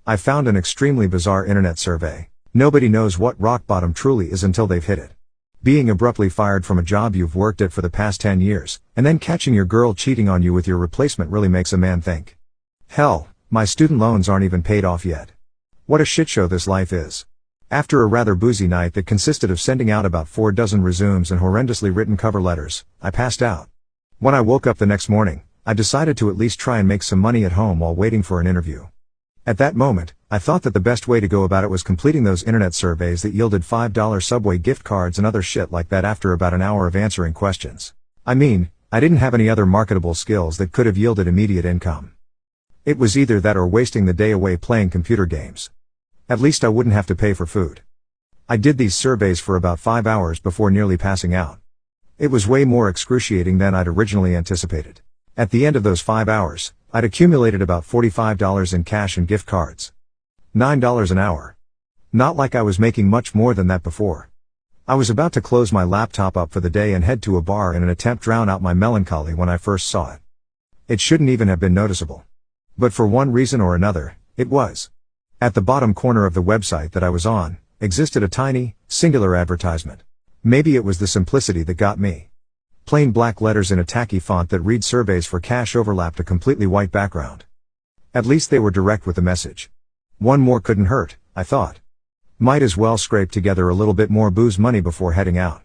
I found an extremely bizarre internet survey. Nobody knows what rock bottom truly is until they've hit it. Being abruptly fired from a job you've worked at for the past 10 years, and then catching your girl cheating on you with your replacement really makes a man think. Hell, my student loans aren't even paid off yet. What a shitshow this life is. After a rather boozy night that consisted of sending out about 4 dozen resumes and horrendously written cover letters, I passed out. When I woke up the next morning, I decided to at least try and make some money at home while waiting for an interview. At that moment, I thought that the best way to go about it was completing those internet surveys that yielded $5 Subway gift cards and other shit like that after about an hour of answering questions. I mean, I didn't have any other marketable skills that could have yielded immediate income. It was either that or wasting the day away playing computer games. At least I wouldn't have to pay for food. I did these surveys for about 5 hours before nearly passing out. It was way more excruciating than I'd originally anticipated. At the end of those 5 hours, I'd accumulated about $45 in cash and gift cards. $9 an hour. Not like I was making much more than that before. I was about to close my laptop up for the day and head to a bar in an attempt to drown out my melancholy when I first saw it. It shouldn't even have been noticeable. But for one reason or another, it was. At the bottom corner of the website that I was on, existed a tiny, singular advertisement. Maybe it was the simplicity that got me. Plain black letters in a tacky font that read surveys for cash overlapped a completely white background. At least they were direct with the message. One more couldn't hurt, I thought. Might as well scrape together a little bit more booze money before heading out.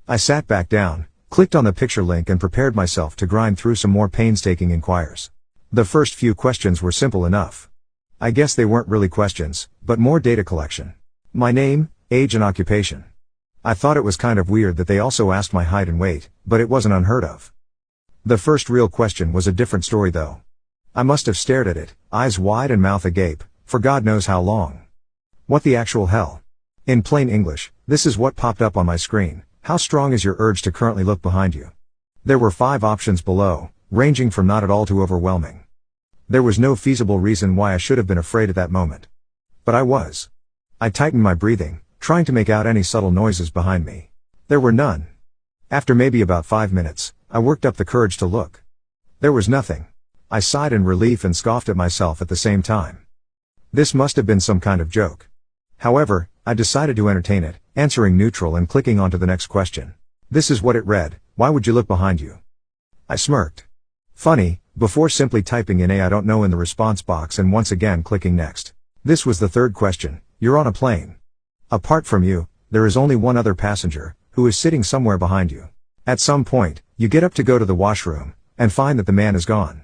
I sat back down, clicked on the picture link and prepared myself to grind through some more painstaking inquiries. The first few questions were simple enough. I guess they weren't really questions, but more data collection. My name, age and occupation. I thought it was kind of weird that they also asked my height and weight, but it wasn't unheard of. The first real question was a different story though. I must have stared at it, eyes wide and mouth agape, for God knows how long. What the actual hell? In plain English, this is what popped up on my screen. How strong is your urge to currently look behind you? There were 5 options below, ranging from not at all to overwhelming. There was no feasible reason why I should have been afraid at that moment. But I was. I tightened my breathing, trying to make out any subtle noises behind me. There were none. After maybe about 5 minutes, I worked up the courage to look. There was nothing. I sighed in relief and scoffed at myself at the same time. This must have been some kind of joke. However, I decided to entertain it, answering neutral and clicking on to the next question. This is what it read: why would you look behind you? I smirked. Funny, before simply typing in I don't know in the response box and once again clicking next. This was the third question. You're on a plane. Apart from you, there is only one other passenger, who is sitting somewhere behind you. At some point, you get up to go to the washroom, and find that the man is gone.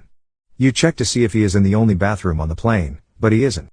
You check to see if he is in the only bathroom on the plane, but he isn't.